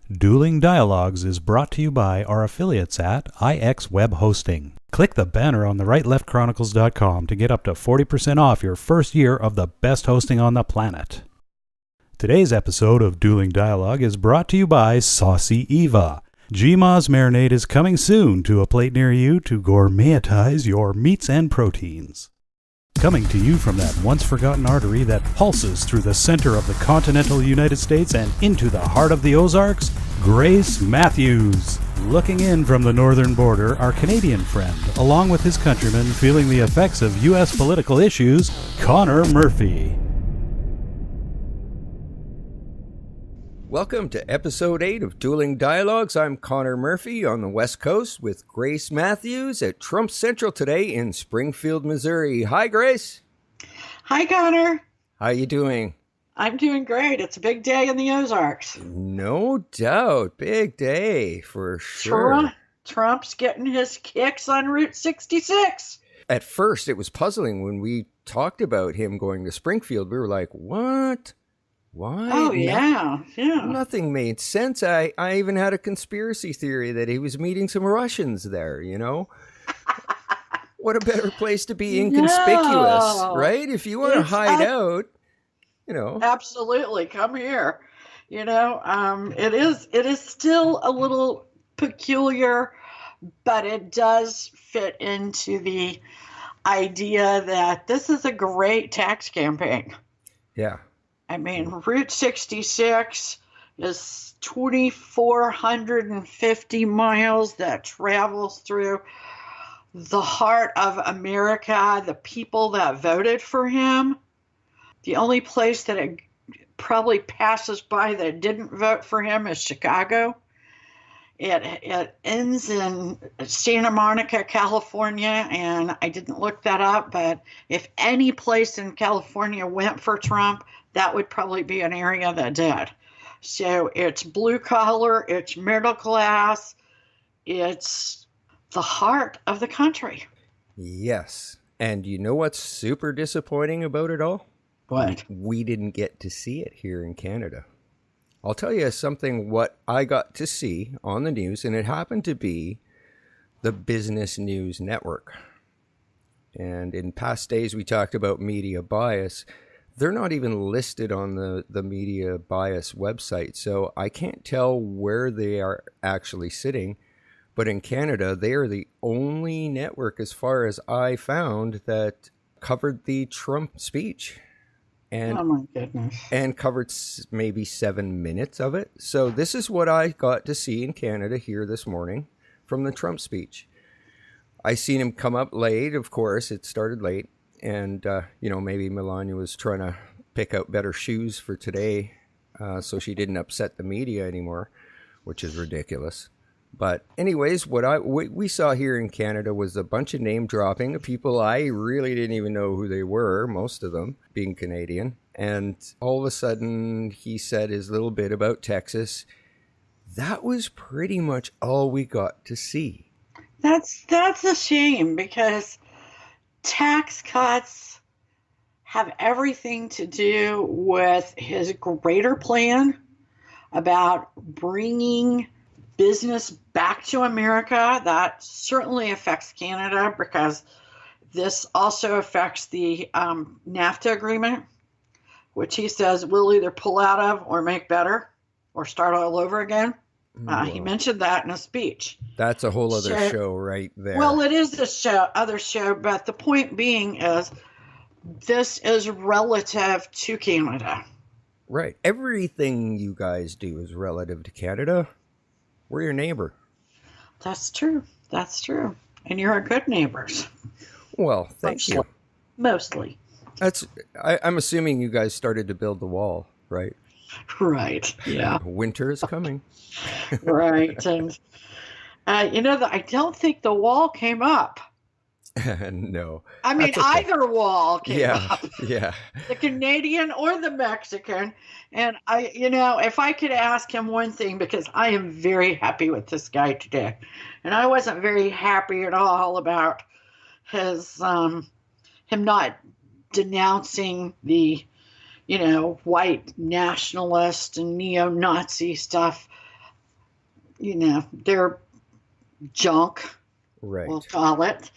Dueling Dialogues is brought to you by our affiliates at IX Web Hosting. Click the banner on the rightleftchronicles.com to get up to 40% off your first year of the best hosting on the planet. Today's episode of Dueling Dialogue is brought to you by Saucy Eva. GMA's marinade is coming soon to a plate near you to gourmetize your meats and proteins. Coming to you from that once-forgotten artery that pulses through the center of the continental United States and into the heart of the Ozarks, Grace Matthews. Looking in from the northern border, our Canadian friend, along with his countrymen feeling the effects of U.S. political issues, Connor Murphy. Welcome to Episode 8 of Dueling Dialogues. I'm Connor Murphy on the West Coast with Grace Matthews at Trump Central today in Springfield, Missouri. Hi, Grace. Hi, Connor. How you doing? I'm doing great. It's a big day in the Ozarks. No doubt. Big day for sure. Trump's getting his kicks on Route 66. At first, it was puzzling when we talked about him going to Springfield. We were like, what? Why? Oh, yeah. Nothing made sense. I even had a conspiracy theory that he was meeting some Russians there, you know? What a better place to be inconspicuous, right? If you want to hide out, you know. Absolutely. Come here. You know, it is still a little peculiar, but it does fit into the idea that this is a great tax campaign. Yeah. I mean, Route 66 is 2,450 miles that travels through the heart of America, the people that voted for him. The only place that it probably passes by that didn't vote for him is Chicago. It ends in Santa Monica, California, and I didn't look that up, but if any place in California went for Trump, that would probably be an area that did. So it's blue collar, it's middle class, it's the heart of the country. Yes. And you know what's super disappointing about it all? What? We didn't get to see it here in Canada. I'll tell you something what I got to see on the news, and it happened to be the Business News Network. And in past days, we talked about media bias. They're not even listed on the media bias website, so I can't tell where they are actually sitting. But in Canada, they are the only network, as far as I found, that covered the Trump speech. And, oh my goodness. And covered maybe 7 minutes of it. So this is what I got to see in Canada here this morning from the Trump speech. I seen him come up late, of course. It started late. And, maybe Melania was trying to pick out better shoes for today so she didn't upset the media anymore, which is ridiculous. But anyways, what we saw here in Canada was a bunch of name dropping of people I really didn't even know who they were, most of them being Canadian. And all of a sudden, he said his little bit about Texas. That was pretty much all we got to see. That's a shame, because tax cuts have everything to do with his greater plan about bringing business back to America. That certainly affects Canada, because this also affects the NAFTA agreement, which he says we'll either pull out of or make better or start all over again. He mentioned that in a speech. That's a whole other show right there. Well, it is other show, but the point being is this is relative to Canada. Right. Everything you guys do is relative to Canada. We're your neighbor. That's true. And you're a good neighbors. Well, thank you. Mostly. I'm assuming you guys started to build the wall, right? Right. Yeah. Winter is coming. Right. And, I don't think the wall came up. No. I mean, okay. Either wall came up. Yeah. The Canadian or the Mexican. And if I could ask him one thing, because I am very happy with this guy today. And I wasn't very happy at all about his, him not denouncing the, white nationalist and neo-Nazi stuff their junk, Right. we'll call it,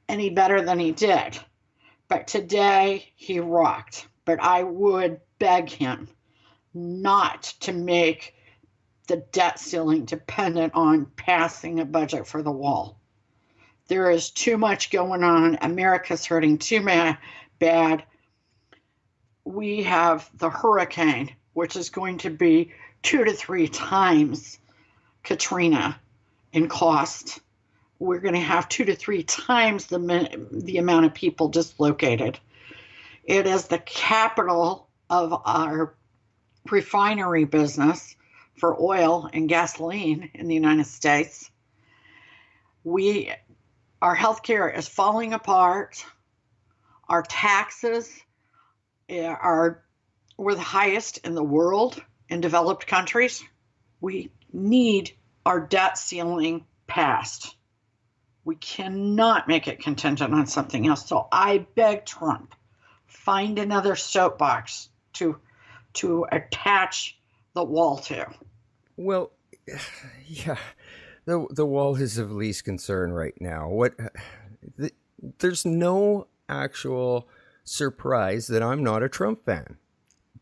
any better than he did. But today he rocked. But I would beg him not to make the debt ceiling dependent on passing a budget for the wall. There is too much going on. America's hurting too bad. We have the hurricane, which is going to be 2 to 3 times Katrina in cost. We're going to have 2 to 3 times the amount of people dislocated. It is the capital of our refinery business for oil and gasoline in the United States. Our healthcare is falling apart. Our taxes we're the highest in the world in developed countries. We need our debt ceiling passed. We cannot make it contingent on something else. So I beg Trump, find another soapbox to attach the wall to. Well, yeah, the wall is of least concern right now. There's no actual surprise that I'm not a Trump fan,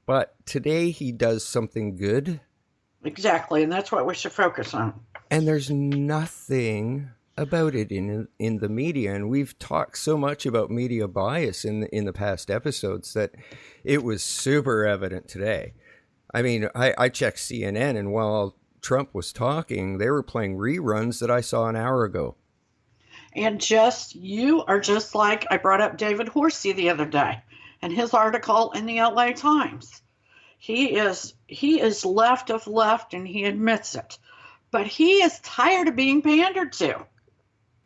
but today he does something good. Exactly, and that's what we should focus on. And there's nothing about it in the media, and we've talked so much about media bias in the past episodes that it was super evident today. I mean, I checked CNN, and while Trump was talking, they were playing reruns that I saw an hour ago. And you are just like I brought up David Horsey the other day and his article in the LA Times. He is left of left, and he admits it. But he is tired of being pandered to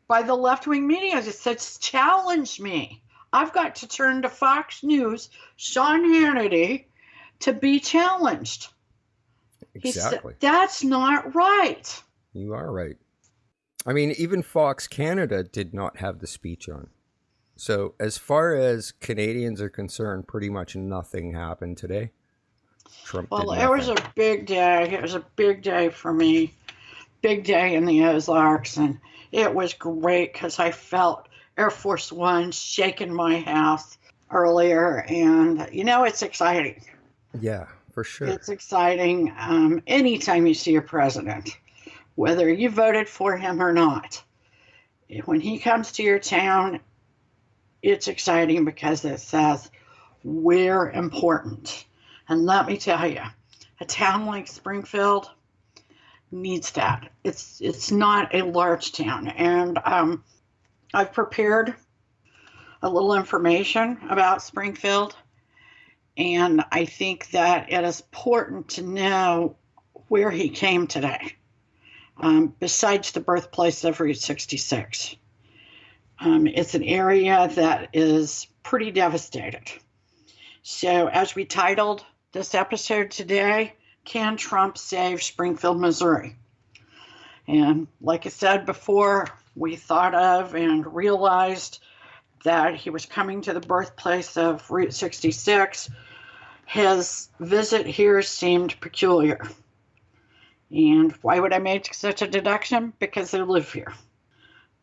by the left-wing media. He says, challenge me. I've got to turn to Fox News, Sean Hannity, to be challenged. Exactly. He said, that's not right. You are right. I mean, even Fox Canada did not have the speech on. So as far as Canadians are concerned, pretty much nothing happened today. Trump did nothing. It was a big day. It was a big day for me. Big day in the Ozarks. And it was great because I felt Air Force One shaking my house earlier. And, it's exciting. Yeah, for sure. It's exciting anytime you see a president, whether you voted for him or not. When he comes to your town, it's exciting because it says we're important. And let me tell you, a town like Springfield needs that. It's not a large town. And I've prepared a little information about Springfield. And I think that it is important to know where he came today, besides the birthplace of Route 66. It's an area that is pretty devastated. So as we titled this episode today, Can Trump Save Springfield, Missouri? And like I said before, we thought of and realized that he was coming to the birthplace of Route 66. His visit here seemed peculiar. And why would I make such a deduction? Because they live here.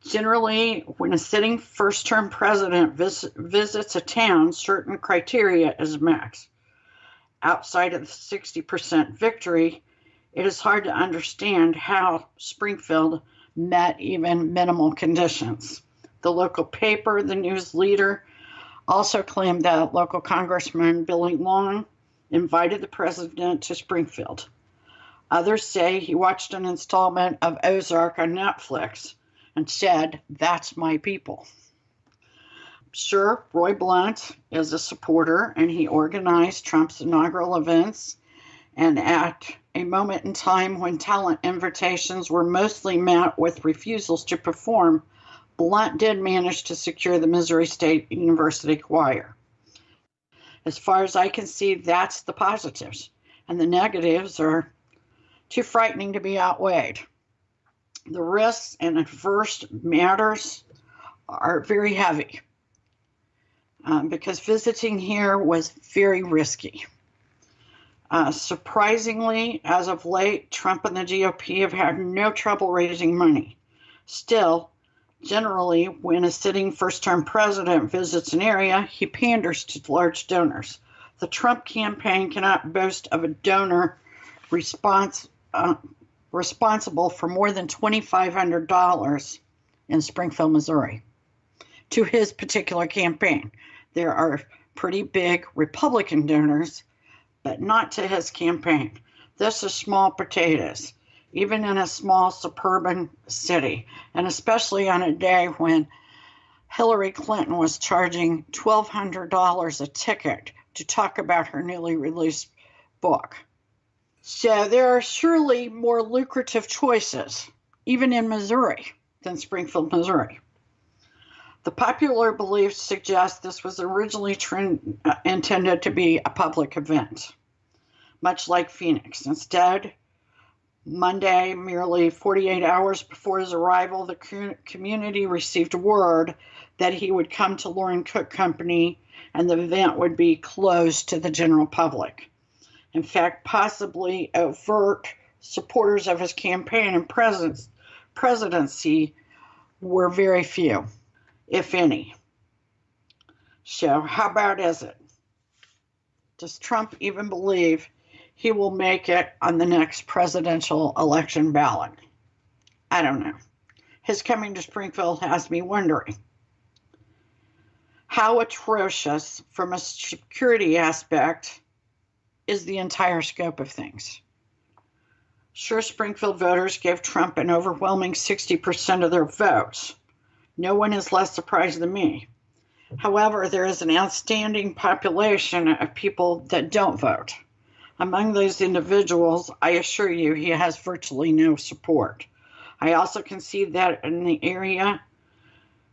Generally, when a sitting first-term president visits a town, certain criteria is met. Outside of the 60% victory, it is hard to understand how Springfield met even minimal conditions. The local paper, the News Leader, also claimed that local Congressman Billy Long invited the president to Springfield. Others say he watched an installment of Ozark on Netflix and said, "That's my people." Sure, Roy Blunt is a supporter, and he organized Trump's inaugural events. And at a moment in time when talent invitations were mostly met with refusals to perform, Blunt did manage to secure the Missouri State University choir. As far as I can see, that's the positives. And the negatives are too frightening to be outweighed. The risks and adverse matters are very heavy because visiting here was very risky. Surprisingly, as of late, Trump and the GOP have had no trouble raising money. Still, generally, when a sitting first-term president visits an area, he panders to large donors. The Trump campaign cannot boast of a donor responsible for more than $2,500 in Springfield, Missouri, to his particular campaign. There are pretty big Republican donors, but not to his campaign. This is small potatoes, even in a small suburban city, and especially on a day when Hillary Clinton was charging $1,200 a ticket to talk about her newly released book. So there are surely more lucrative choices, even in Missouri, than Springfield, Missouri. The popular belief suggests this was originally intended to be a public event, much like Phoenix. Instead, Monday, merely 48 hours before his arrival, the community received word that he would come to Lauren Cook Company and the event would be closed to the general public. In fact, possibly overt supporters of his campaign and presidency were very few, if any. So how bad is it? Does Trump even believe he will make it on the next presidential election ballot? I don't know. His coming to Springfield has me wondering. How atrocious, from a security aspect, is the entire scope of things? Sure, Springfield voters gave Trump an overwhelming 60% of their votes. No one is less surprised than me. However, there is an outstanding population of people that don't vote. Among those individuals, I assure you, he has virtually no support. I also concede that in the area,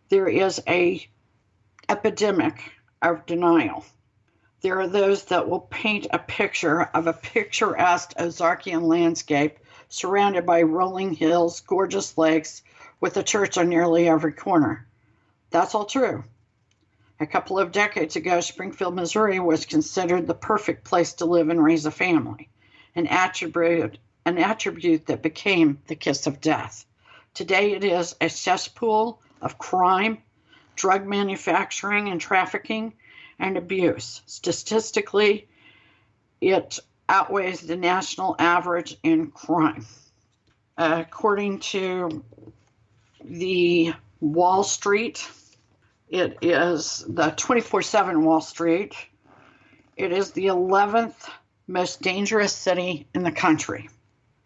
there is an epidemic of denial. There are those that will paint a picture of a picturesque Ozarkian landscape surrounded by rolling hills, gorgeous lakes, with a church on nearly every corner. That's all true. A couple of decades ago, Springfield, Missouri was considered the perfect place to live and raise a family, an attribute that became the kiss of death. Today it is a cesspool of crime, drug manufacturing and trafficking, and abuse. Statistically, it outweighs the national average in crime. According to the Wall Street, it is the 24/7 Wall Street. It is the 11th most dangerous city in the country.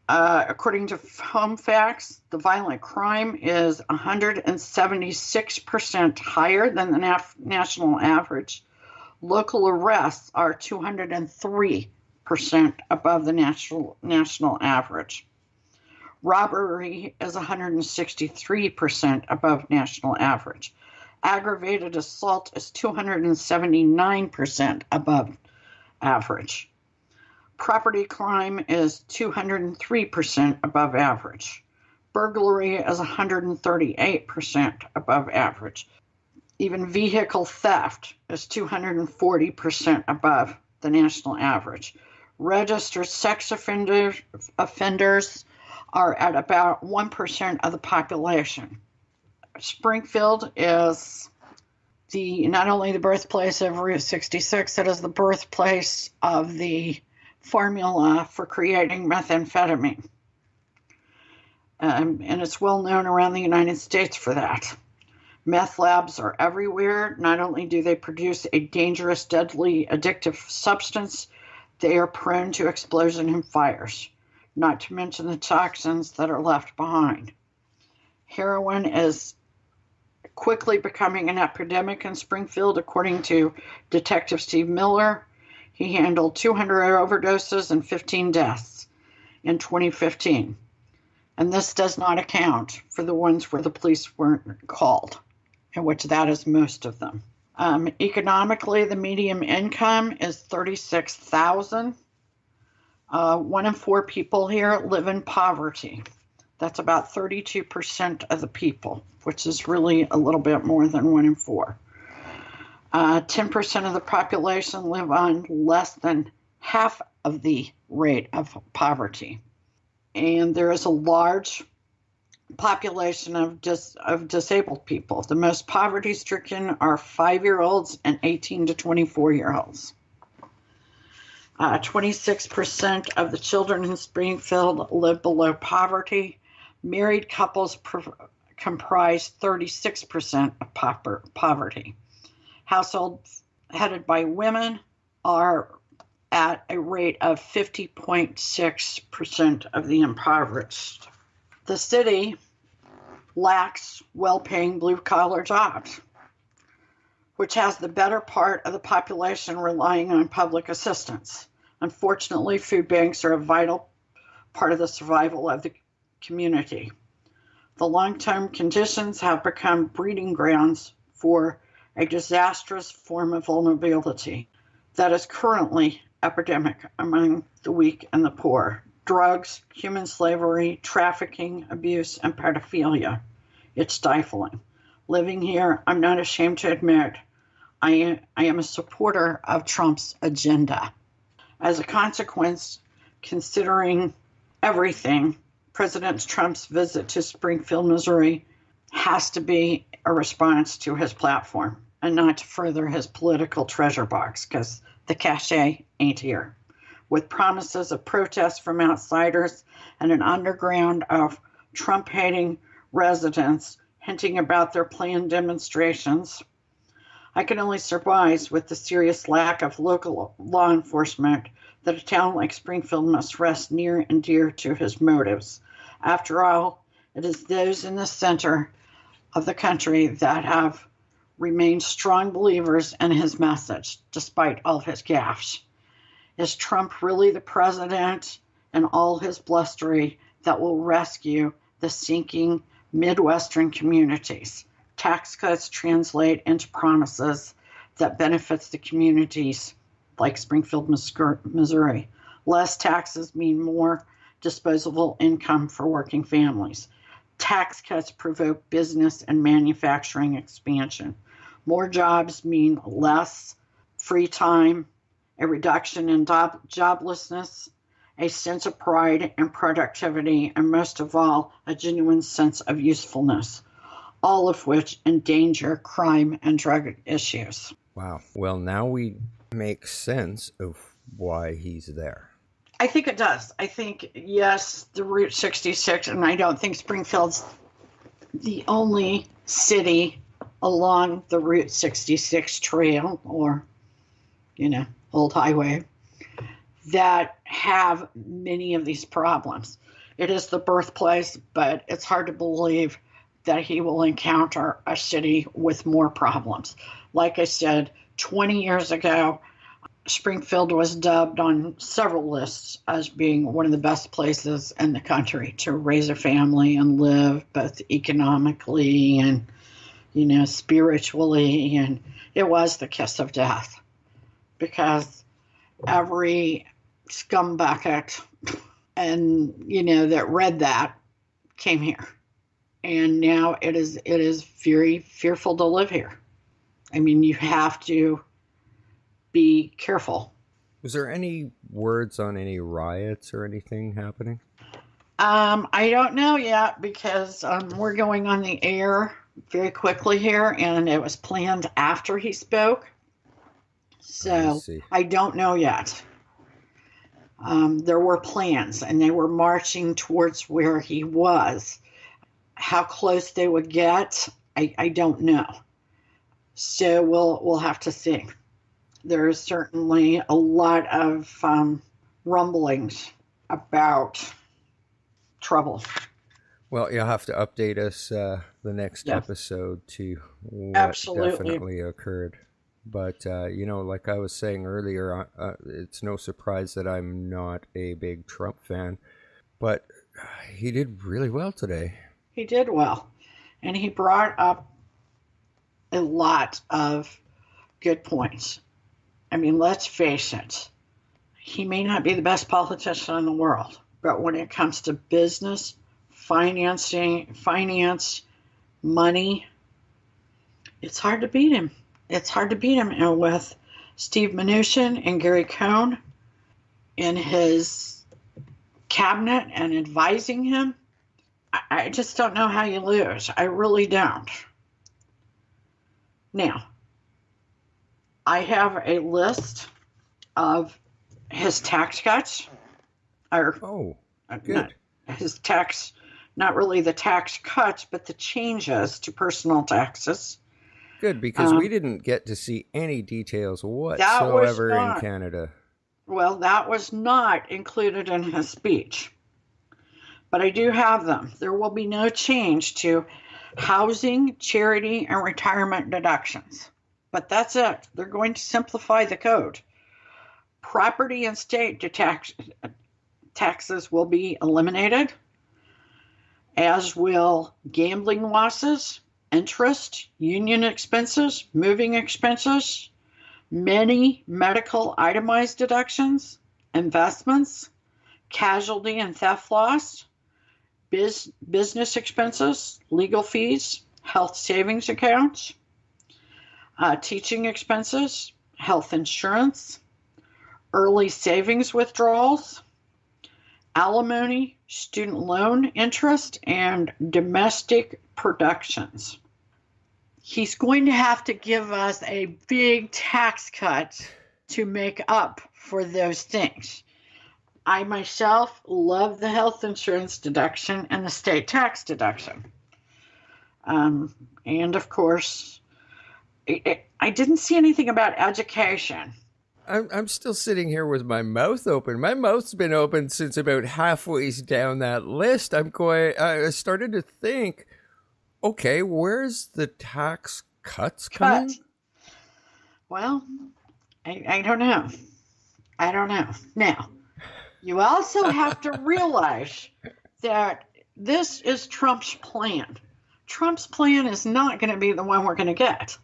According to Home Facts, the violent crime is 176% higher than the national average. Local arrests are 203% above the national average. Robbery is 163% above national average. Aggravated assault is 279% above average. Property crime is 203% above average. Burglary is 138% above average. Even vehicle theft is 240% above the national average. Registered sex offenders are at about 1% of the population. Springfield is not only the birthplace of Route 66, it is the birthplace of the formula for creating methamphetamine. And it's well known around the United States for that. Meth labs are everywhere. Not only do they produce a dangerous, deadly, addictive substance, they are prone to explosion and fires, not to mention the toxins that are left behind. Heroin is quickly becoming an epidemic in Springfield, according to Detective Steve Miller. He handled 200 overdoses and 15 deaths in 2015. And this does not account for the ones where the police weren't called, in which that is most of them. Economically, the median income is $36,000. 1 in 4 people here live in poverty. That's about 32% of the people, which is really a little bit more than 1 in 4. 10% of the population live on less than half of the rate of poverty. And there is a large population of disabled people. The most poverty-stricken are 5-year-olds and 18 to 24-year-olds. 26% of the children in Springfield live below poverty. Married couples comprise 36% of poverty. Households headed by women are at a rate of 50.6% of the impoverished. The city lacks well-paying blue-collar jobs, which has the better part of the population relying on public assistance. Unfortunately, food banks are a vital part of the survival of the community. The long-term conditions have become breeding grounds for a disastrous form of vulnerability that is currently epidemic among the weak and the poor. Drugs, human slavery, trafficking, abuse, and pedophilia. It's stifling. Living here, I'm not ashamed to admit, I am a supporter of Trump's agenda. As a consequence, considering everything, President Trump's visit to Springfield, Missouri has to be a response to his platform and not to further his political treasure box, because the cachet ain't here. With promises of protests from outsiders and an underground of Trump-hating residents hinting about their planned demonstrations, I can only surmise with the serious lack of local law enforcement that a town like Springfield must rest near and dear to his motives. After all, it is those in the center of the country that have remained strong believers in his message, despite all of his gaffes. Is Trump really the president and all his blustery that will rescue the sinking Midwestern communities? Tax cuts translate into promises that benefits the communities like Springfield, Missouri. Less taxes mean more disposable income for working families. Tax cuts provoke business and manufacturing expansion. More jobs mean less free time, a reduction in joblessness, a sense of pride and productivity, and most of all, a genuine sense of usefulness, all of which endanger crime and drug issues. Wow. Well, now we make sense of why he's there. I think it does. I think, yes, the Route 66, and I don't think Springfield's the only city along the Route 66 trail or, old highway that have many of these problems. It is the birthplace, but it's hard to believe that he will encounter a city with more problems. Like I said, 20 years ago, Springfield was dubbed on several lists as being one of the best places in the country to raise a family and live, both economically and, spiritually. And it was the kiss of death because every scumbucket and, that read that came here. And now it is very fearful to live here. I mean, you have to be careful. Was there any words on any riots or anything happening? I don't know yet because we're going on the air very quickly here, and it was planned after he spoke. So I don't know yet. There were plans, and they were marching towards where he was. How close they would get, I don't know. So we'll have to see. There is certainly a lot of rumblings about trouble. Well, you'll have to update us the next episode to what definitely occurred. But, like I was saying earlier, it's no surprise that I'm not a big Trump fan. But he did really well today. He did well. And he brought up a lot of good points. I mean, let's face it. He may not be the best politician in the world, but when it comes to business, finance, money, it's hard to beat him. It's hard to beat him. And with Steve Mnuchin and Gary Cohn, in his cabinet and advising him, I just don't know how you lose. I really don't. Now, I have a list of his tax cuts, or good. not his tax, not really the tax cuts, but the changes to personal taxes. Good, because we didn't get to see any details whatsoever in Canada. Well, that was not included in his speech. But I do have them. There will be no change to housing, charity, and retirement deductions. But that's it. They're going to simplify the code. Property and state taxes will be eliminated, as will gambling losses, interest, union expenses, moving expenses, many medical itemized deductions, investments, casualty and theft loss, business expenses, legal fees, health savings accounts, teaching expenses, health insurance, early savings withdrawals, alimony, student loan interest, and domestic productions. He's going to have to give us a big tax cut to make up for those things. I myself love the health insurance deduction and the state tax deduction. And of course, I didn't see anything about education. I'm still sitting here with my mouth open. My mouth's been open since about halfway down that list. I started to think, okay, where's the tax cuts coming? Well, I don't know. I don't know. Now, you also have to realize that this is Trump's plan. Trump's plan is not going to be the one we're going to get.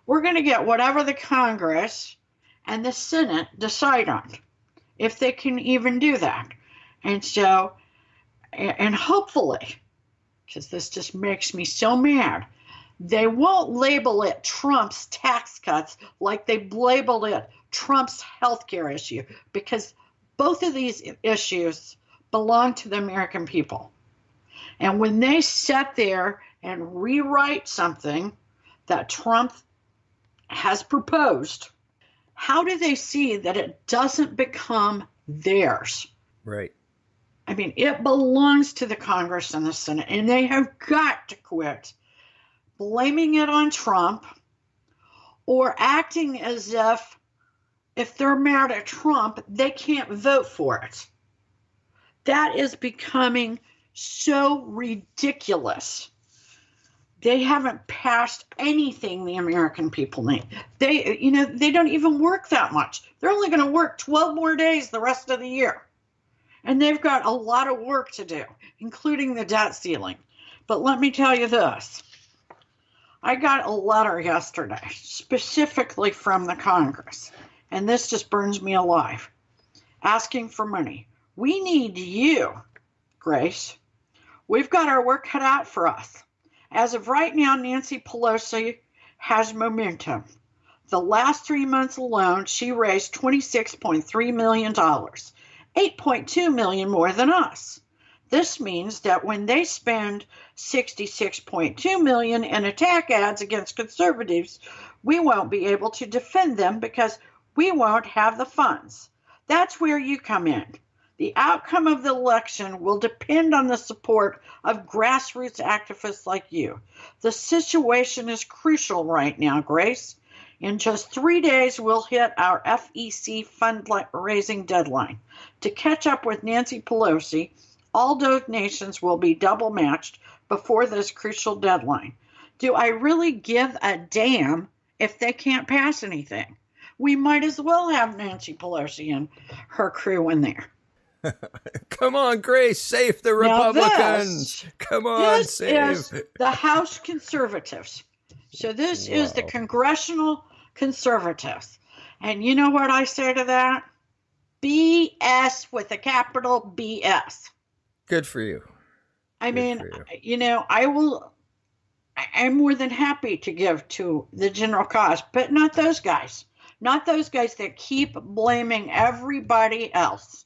We're going to get whatever the Congress and the Senate decide on, if they can even do that. And so, and hopefully, because this just makes me so mad, they won't label it Trump's tax cuts like they labeled it Trump's healthcare issue, because both of these issues belong to the American people. And when they sit there and rewrite something that Trump has proposed, how do they see that it doesn't become theirs? Right. I mean, it belongs to the Congress and the Senate, and they have got to quit blaming it on Trump or acting as if they're mad at Trump, they can't vote for it. That is becoming so ridiculous. They haven't passed anything the American people need. They don't even work that much. They're only going to work 12 more days the rest of the year. And they've got a lot of work to do, including the debt ceiling. But let me tell you this. I got a letter yesterday, specifically from the Congress, and this just burns me alive, asking for money. We need you, Grace. We've got our work cut out for us. As of right now, Nancy Pelosi has momentum. The last 3 months alone, she raised $26.3 million, $8.2 million more than us. This means that when they spend $66.2 million in attack ads against conservatives, we won't be able to defend them because we won't have the funds. That's where you come in. The outcome of the election will depend on the support of grassroots activists like you. The situation is crucial right now, Grace. In just 3 days, we'll hit our FEC fundraising deadline. To catch up with Nancy Pelosi, all donations will be double matched before this crucial deadline. Do I really give a damn if they can't pass anything? We might as well have Nancy Pelosi and her crew in there. Come on, Grace, save the Republicans. Come on, save. This is the House conservatives. So this is the congressional conservatives. And you know what I say to that? BS with a capital BS. Good for you. I'm more than happy to give to the general cause, but not those guys. Not those guys that keep blaming everybody else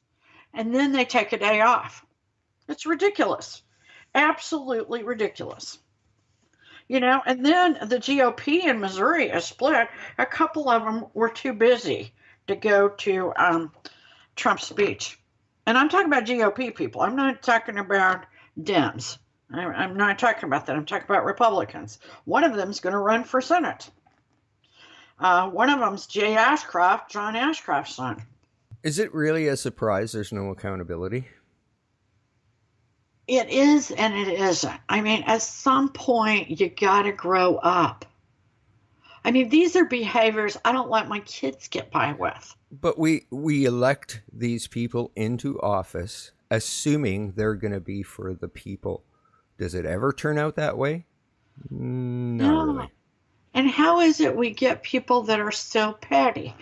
and then they take a day off. It's ridiculous. Absolutely ridiculous. And then the GOP in Missouri is split. A couple of them were too busy to go to Trump's speech. And I'm talking about GOP people. I'm not talking about Dems. I'm not talking about that. I'm talking about Republicans. One of them is going to run for Senate. One of them's Jay Ashcroft, John Ashcroft's son. Is it really a surprise there's no accountability? It is and it isn't. I mean, at some point, you got to grow up. I mean, these are behaviors I don't let my kids get by with. But we elect these people into office assuming they're going to be for the people. Does it ever turn out that way? Not really. And how is it we get people that are so petty?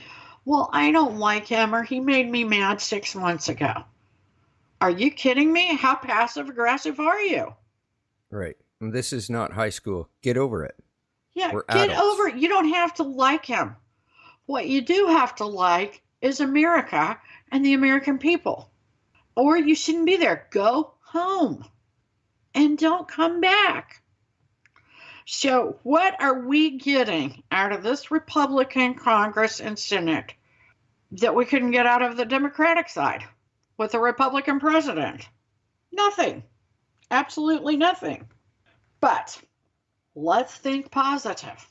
Well, I don't like him, or he made me mad 6 months ago. Are you kidding me? How passive aggressive are you? Right. This is not high school. Get over it. Yeah, We're get adults. over it. You don't have to like him. What you do have to like is America and the American people. Or you shouldn't be there. Go home and don't come back. So what are we getting out of this Republican Congress and Senate that we couldn't get out of the Democratic side with a Republican president? Nothing. Absolutely nothing. But let's think positive.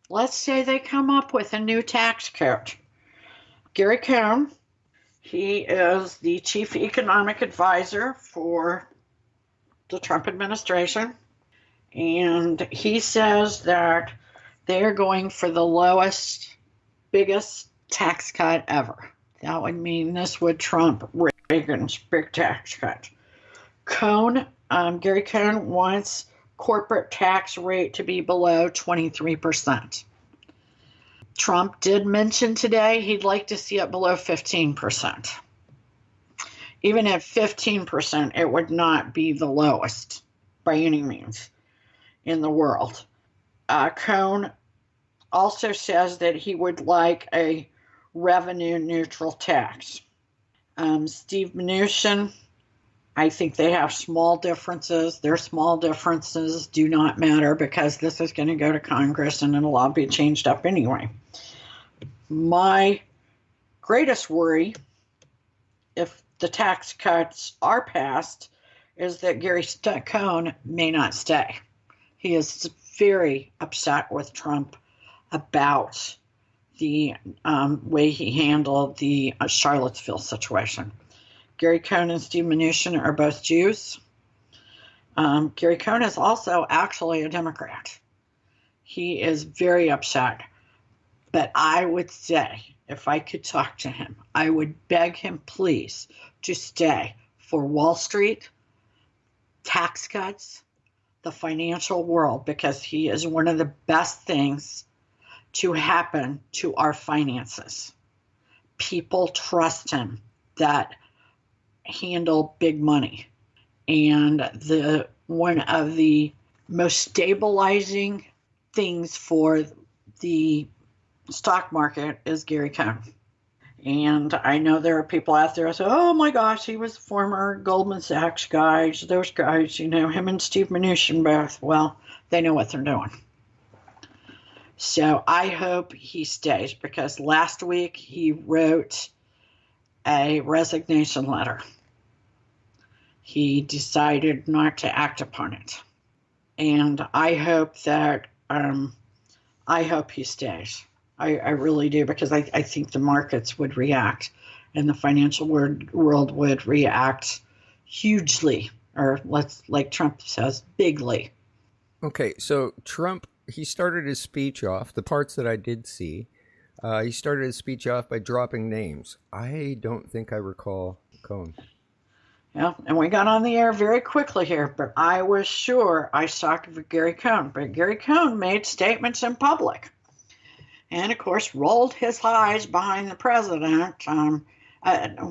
Let's say they come up with a new tax code. Gary Cohn, he is the chief economic advisor for the Trump administration. And he says that they're going for the lowest, biggest tax cut ever. That would mean this would trump Reagan's big tax cut. Gary Cohn wants corporate tax rate to be below 23%. Trump did mention today he'd like to see it below 15%. Even at 15%, it would not be the lowest by any means in the world. Cohn also says that he would like a revenue neutral tax. Steve Mnuchin, I think they have small differences. Their small differences do not matter because this is going to go to Congress and it'll all be changed up anyway. My greatest worry, if the tax cuts are passed, is that Gary Cohn may not stay. He is very upset with Trump about the way he handled the Charlottesville situation. Gary Cohn and Steve Mnuchin are both Jews. Gary Cohn is also actually a Democrat. He is very upset. But I would say, if I could talk to him, I would beg him, please, to stay for Wall Street, tax cuts, the financial world, because he is one of the best things to happen to our finances. People trust him that handle big money. And one of the most stabilizing things for the stock market is Gary Cohn. And I know there are people out there who say, oh my gosh, he was former Goldman Sachs guys. Those guys, him and Steve Mnuchin both. Well, they know what they're doing. So I hope he stays because last week he wrote a resignation letter. He decided not to act upon it. And I hope that, I hope he stays. I really do, because I think the markets would react and the financial world would react hugely, or like Trump says, bigly. Okay, so Trump, he started his speech off, the parts that I did see, he started his speech off by dropping names. I don't think I recall Cohn. Yeah, and we got on the air very quickly here, but I was sure I saw Gary Cohn. But Gary Cohn made statements in public. And, of course, rolled his eyes behind the president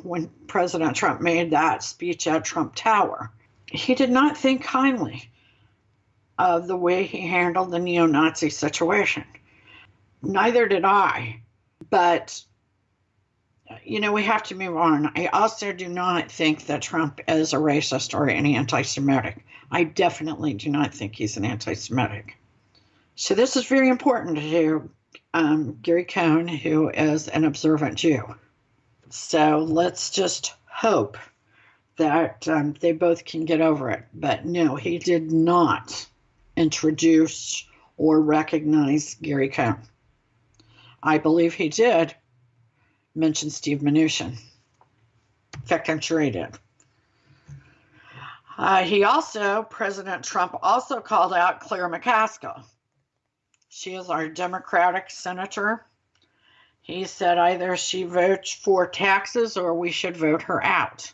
when President Trump made that speech at Trump Tower. He did not think kindly of the way he handled the neo-Nazi situation. Neither did I. But, we have to move on. I also do not think that Trump is a racist or an anti-Semitic. I definitely do not think he's an anti-Semitic. So this is very important to Gary Cohn, who is an observant Jew. So let's just hope that they both can get over it. But no, he did not introduce or recognize Gary Cohn. I believe he did mention Steve Mnuchin. In fact, I'm sure he did. President Trump also called out Claire McCaskill. She is our Democratic senator. He said either she votes for taxes or we should vote her out.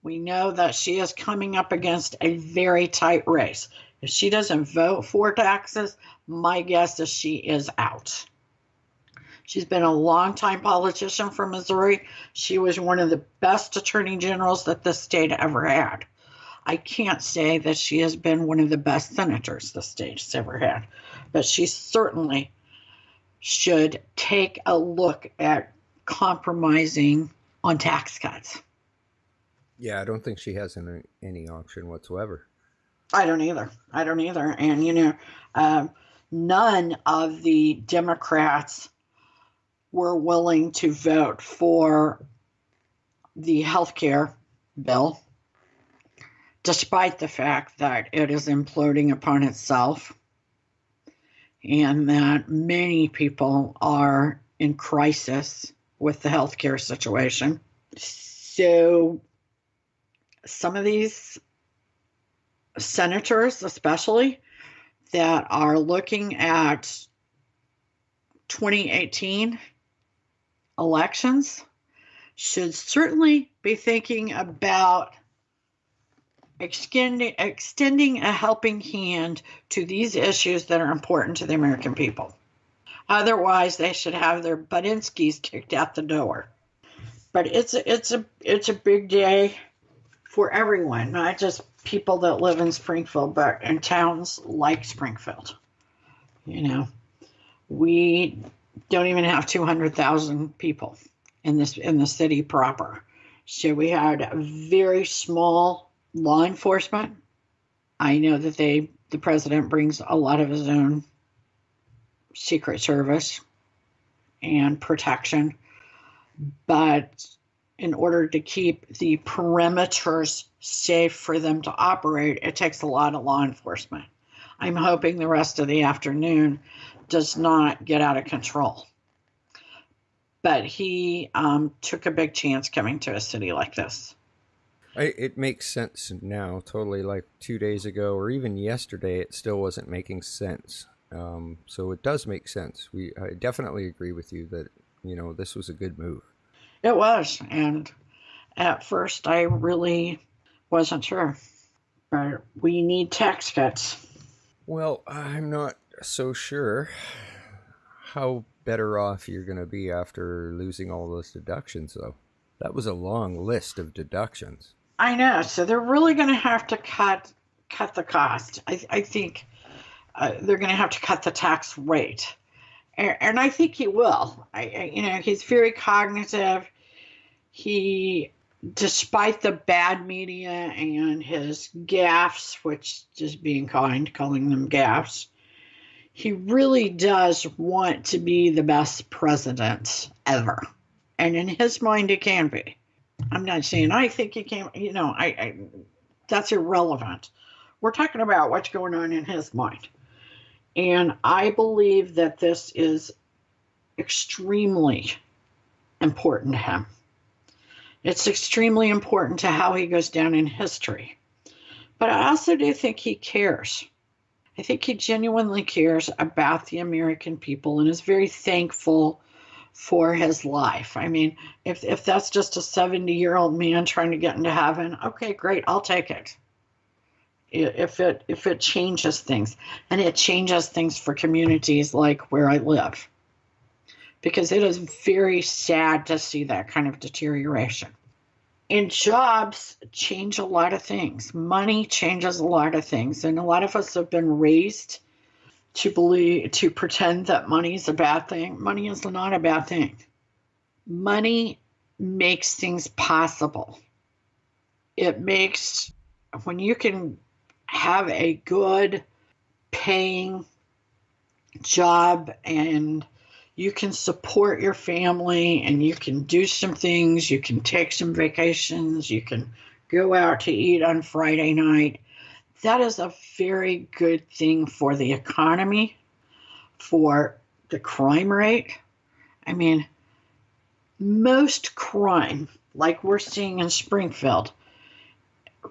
We know that she is coming up against a very tight race. If she doesn't vote for taxes, my guess is she is out. She's been a longtime politician from Missouri. She was one of the best attorney generals that this state ever had. I can't say that she has been one of the best senators the state has ever had, but she certainly should take a look at compromising on tax cuts. Yeah, I don't think she has any option whatsoever. I don't either. And, none of the Democrats were willing to vote for the health care bill, despite the fact that it is imploding upon itself and that many people are in crisis with the health care situation. So some of these senators, especially, that are looking at 2018 elections should certainly be thinking about extending a helping hand to these issues that are important to the American people. Otherwise, they should have their Budinskis kicked out the door. But it's a big day for everyone, not just people that live in Springfield, but in towns like Springfield. We don't even have 200,000 people in the city proper. So we had very small law enforcement. I know that the president brings a lot of his own Secret Service and protection, but in order to keep the perimeters safe for them to operate, it takes a lot of law enforcement. I'm hoping the rest of the afternoon does not get out of control. But he took a big chance coming to a city like this. It makes sense now, totally. Like 2 days ago or even yesterday, it still wasn't making sense. So it does make sense. I definitely agree with you that, this was a good move. It was. And at first, I really wasn't sure. But we need tax cuts. Well, I'm not so sure how better off you're going to be after losing all those deductions, though. That was a long list of deductions. I know. So they're really going to have to cut the cost. I think they're going to have to cut the tax rate. And I think he will. He's very cognitive. He, despite the bad media and his gaffes, which just being kind, calling them gaffes, he really does want to be the best president ever. And in his mind, it can be. I'm not saying I think he can, that's irrelevant. We're talking about what's going on in his mind. And I believe that this is extremely important to him. It's extremely important to how he goes down in history. But I also do think he cares. I think he genuinely cares about the American people and is very thankful for his life. I mean, if that's just a 70-year-old man trying to get into heaven, okay, great, I'll take it. If it changes things, and it changes things for communities like where I live, because it is very sad to see that kind of deterioration. And jobs change a lot of things. Money changes a lot of things, and a lot of us have been raised to pretend that money is a bad thing. Money is not a bad thing. Money makes things possible. It makes, when you can have a good paying job and you can support your family and you can do some things, you can take some vacations, you can go out to eat on Friday night. That is a very good thing for the economy, for the crime rate. I mean, most crime, like we're seeing in Springfield,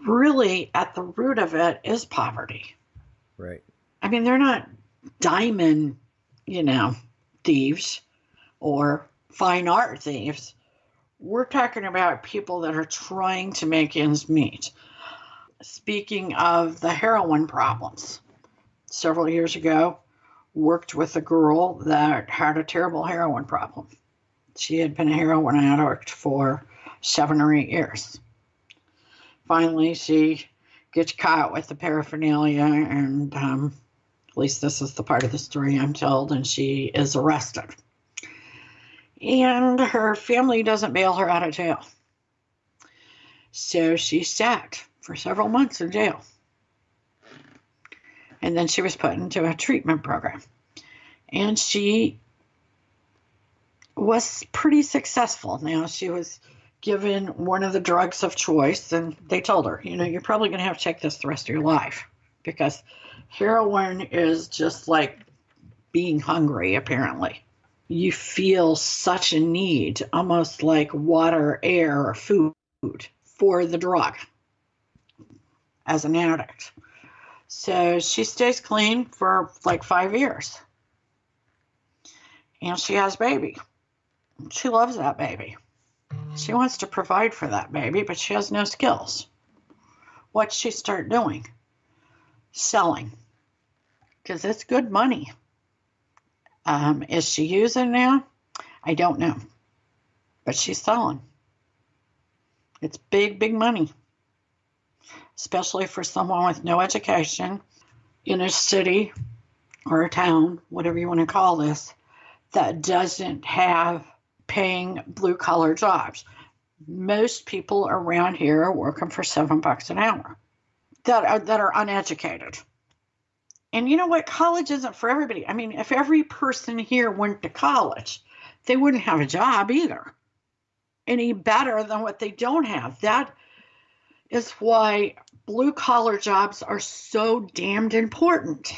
really at the root of it is poverty. Right. I mean, they're not diamond, thieves or fine art thieves. We're talking about people that are trying to make ends meet. Speaking of the heroin problems, several years ago, worked with a girl that had a terrible heroin problem. She had been a heroin addict for 7 or 8 years. Finally, she gets caught with the paraphernalia, and at least this is the part of the story I'm told, and she is arrested. And her family doesn't bail her out of jail. So she sat for several months in jail. And then she was put into a treatment program. And she was pretty successful. Now, she was given one of the drugs of choice, and they told her, you're probably going to have to take this the rest of your life, because heroin is just like being hungry, apparently. You feel such a need, almost like water, air, or food, for the drug as an addict. So she stays clean for like 5 years. And she has a baby. She loves that baby. She wants to provide for that baby, but she has no skills. What's she start doing? Selling. Because it's good money. Is she using now? I don't know. But she's selling. It's big, big money. Especially for someone with no education in a city or a town, whatever you want to call this, that doesn't have paying blue-collar jobs. Most people around here are working for $7 an hour that are uneducated. And you know what? College isn't for everybody. I mean, if every person here went to college, they wouldn't have a job either, any better than what they don't have. That is why blue-collar jobs are so damned important.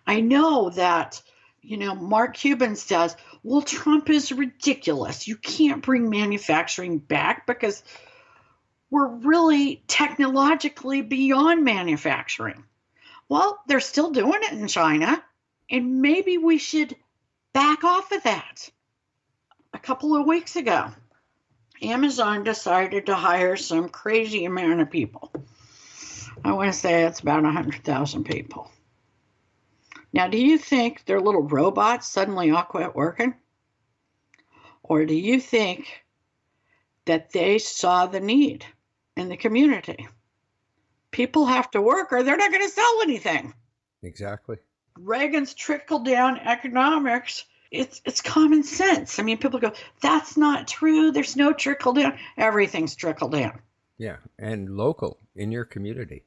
I know that, Mark Cuban says, well, Trump is ridiculous. You can't bring manufacturing back because we're really technologically beyond manufacturing. Well, they're still doing it in China, and maybe we should back off of that. A couple of weeks ago, Amazon decided to hire some crazy amount of people. I want to say it's about 100,000 people. Now, do you think their little robots suddenly all quit working? Or do you think that they saw the need in the community? People have to work or they're not going to sell anything. Exactly. Reagan's trickle-down economics, it's common sense. I mean, people go, that's not true. There's no trickle-down. Everything's trickle-down. Yeah, and local in your community.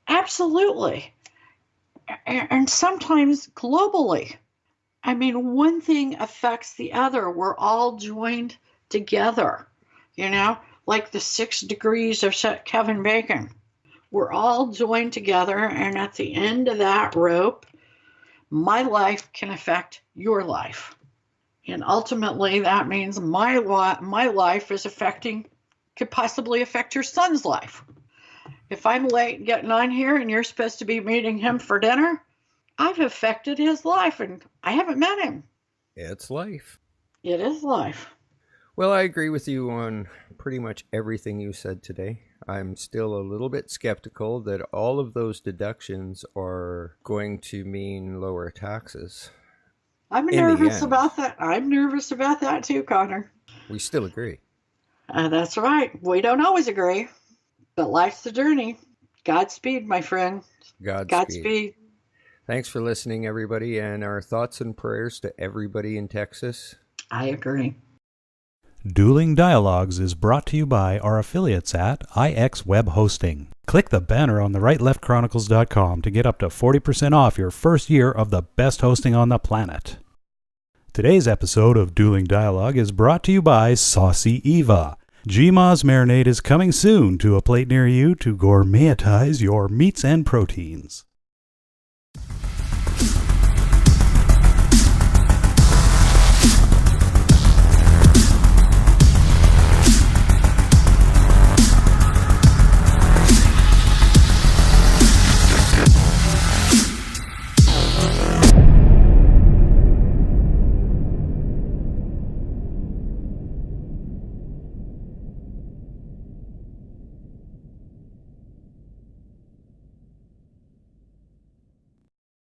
Absolutely. And sometimes globally. I mean, one thing affects the other. We're all joined together, like the 6 degrees of Kevin Bacon. We're all joined together, and at the end of that rope, my life can affect your life. And ultimately, that means my life could possibly affect your son's life. If I'm late getting on here and you're supposed to be meeting him for dinner, I've affected his life, and I haven't met him. It's life. It is life. Well, I agree with you on pretty much everything you said today. I'm still a little bit skeptical that all of those deductions are going to mean lower taxes. I'm nervous about that. I'm nervous about that too, Connor. We still agree. That's right. We don't always agree, but life's a journey. Godspeed, my friend. Godspeed. Godspeed. Thanks for listening, everybody, and our thoughts and prayers to everybody in Texas. I agree. Dueling Dialogues is brought to you by our affiliates at IX Web Hosting. Click the banner on the rightleftchronicles.com to get up to 40% off your first year of the best hosting on the planet. Today's episode of Dueling Dialogue is brought to you by Saucy Eva. GMA's marinade is coming soon to a plate near you to gourmetize your meats and proteins.